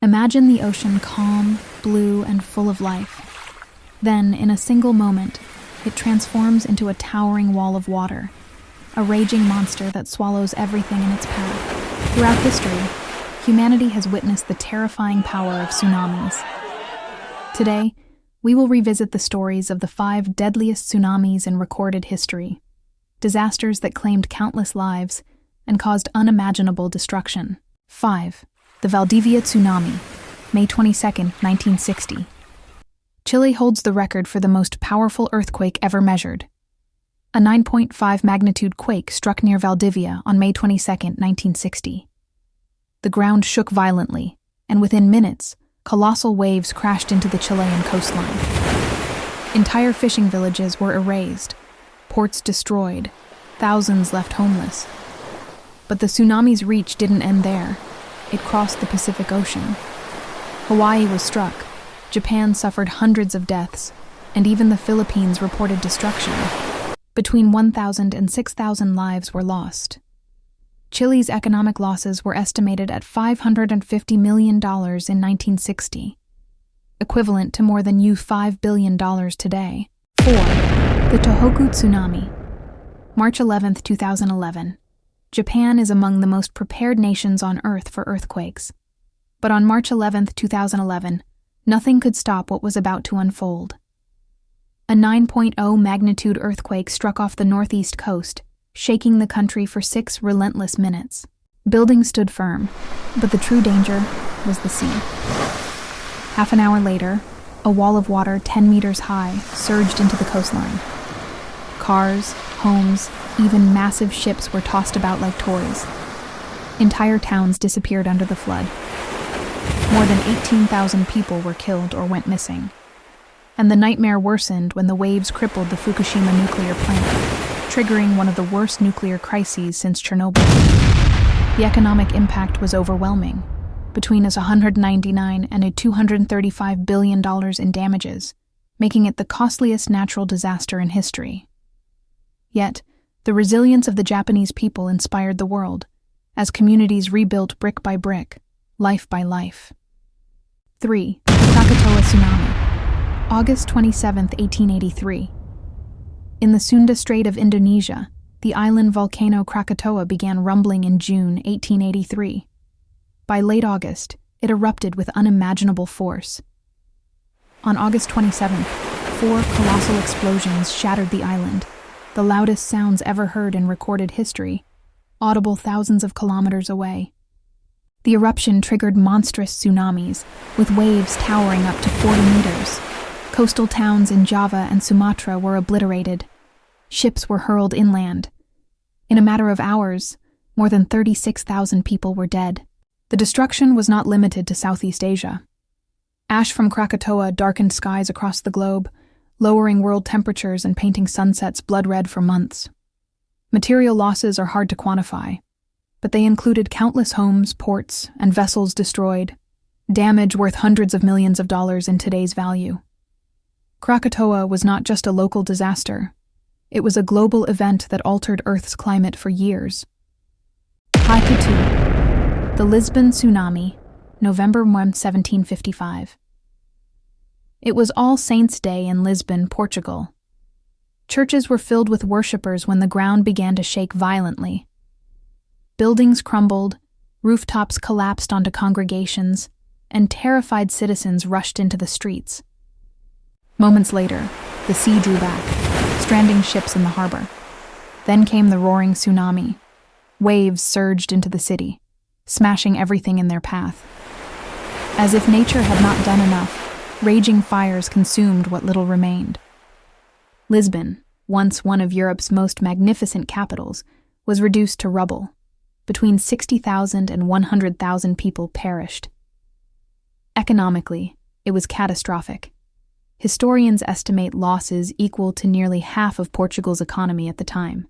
Imagine the ocean calm, blue, and full of life. Then, in a single moment, it transforms into a towering wall of water, a raging monster that swallows everything in its path. Throughout history, humanity has witnessed the terrifying power of tsunamis. Today, we will revisit the stories of the 5 deadliest tsunamis in recorded history, disasters that claimed countless lives and caused unimaginable destruction. 5. The Valdivia Tsunami, May 22, 1960. Chile holds the record for the most powerful earthquake ever measured. A 9.5 magnitude quake struck near Valdivia on May 22, 1960. The ground shook violently, and within minutes, colossal waves crashed into the Chilean coastline. Entire fishing villages were erased, ports destroyed, thousands left homeless. But the tsunami's reach didn't end there. It crossed the Pacific Ocean. Hawaii was struck, Japan suffered hundreds of deaths, and even the Philippines reported destruction. Between 1,000 and 6,000 lives were lost. Chile's economic losses were estimated at $550 million in 1960, equivalent to more than $5 billion today. 4. The Tohoku Tsunami, March 11, 2011. Japan is among the most prepared nations on Earth for earthquakes. But on March 11, 2011, nothing could stop what was about to unfold. A 9.0 magnitude earthquake struck off the northeast coast, shaking the country for 6 relentless minutes. Buildings stood firm, but the true danger was the sea. Half an hour later, a wall of water 10 meters high surged into the coastline. Cars, homes, even massive ships were tossed about like toys. Entire towns disappeared under the flood. More than 18,000 people were killed or went missing. And the nightmare worsened when the waves crippled the Fukushima nuclear plant, triggering one of the worst nuclear crises since Chernobyl. The economic impact was overwhelming, between $199 and $235 billion in damages, making it the costliest natural disaster in history. Yet, the resilience of the Japanese people inspired the world, as communities rebuilt brick by brick, life by life. 3. The Krakatoa Tsunami, August 27, 1883. In the Sunda Strait of Indonesia, the island volcano Krakatoa began rumbling in June 1883. By late August, it erupted with unimaginable force. On August 27th, 4 colossal explosions shattered the island, the loudest sounds ever heard in recorded history, audible thousands of kilometers away. The eruption triggered monstrous tsunamis, with waves towering up to 40 meters. Coastal towns in Java and Sumatra were obliterated. Ships were hurled inland. In a matter of hours, more than 36,000 people were dead. The destruction was not limited to Southeast Asia. Ash from Krakatoa darkened skies across the globe, lowering world temperatures and painting sunsets blood red for months. Material losses are hard to quantify, but they included countless homes, ports, and vessels destroyed, damage worth hundreds of millions of dollars in today's value. Krakatoa was not just a local disaster. It was a global event that altered Earth's climate for years. Haikatu, the Lisbon Tsunami, November 1, 1755. It was All Saints' Day in Lisbon, Portugal. Churches were filled with worshippers when the ground began to shake violently. Buildings crumbled, rooftops collapsed onto congregations, and terrified citizens rushed into the streets. Moments later, the sea drew back, stranding ships in the harbor. Then came the roaring tsunami. Waves surged into the city, smashing everything in their path. As if nature had not done enough, raging fires consumed what little remained. Lisbon, once one of Europe's most magnificent capitals, was reduced to rubble. Between 60,000 and 100,000 people perished. Economically, it was catastrophic. Historians estimate losses equal to nearly half of Portugal's economy at the time.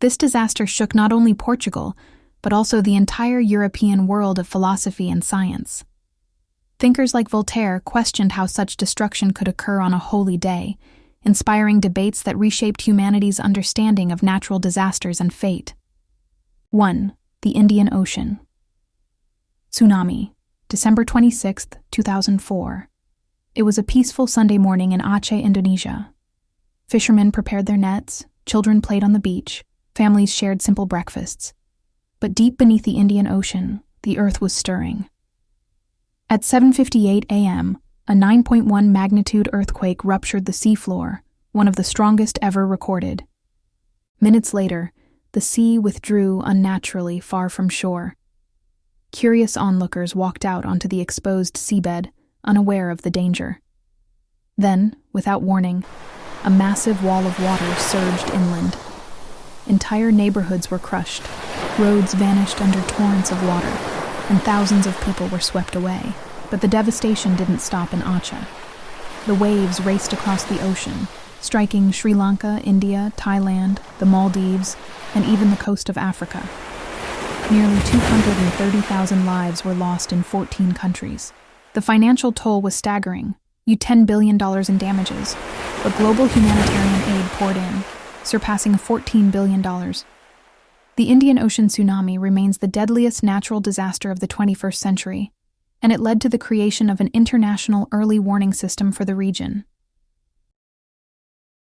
This disaster shook not only Portugal, but also the entire European world of philosophy and science. Thinkers like Voltaire questioned how such destruction could occur on a holy day, inspiring debates that reshaped humanity's understanding of natural disasters and fate. 1. The Indian Ocean. Tsunami, December 26, 2004. It was a peaceful Sunday morning in Aceh, Indonesia. Fishermen prepared their nets, children played on the beach, families shared simple breakfasts. But deep beneath the Indian Ocean, the earth was stirring. At 7:58 a.m., a 9.1 magnitude earthquake ruptured the seafloor, one of the strongest ever recorded. Minutes later, the sea withdrew unnaturally far from shore. Curious onlookers walked out onto the exposed seabed, unaware of the danger. Then, without warning, a massive wall of water surged inland. Entire neighborhoods were crushed, roads vanished under torrents of water, and thousands of people were swept away. But the devastation didn't stop in Aceh. The waves raced across the ocean, striking Sri Lanka, India, Thailand, the Maldives, and even the coast of Africa. Nearly 230,000 lives were lost in 14 countries. The financial toll was staggering, $10 billion in damages, but global humanitarian aid poured in, surpassing $14 billion. The Indian Ocean tsunami remains the deadliest natural disaster of the 21st century, and it led to the creation of an international early warning system for the region.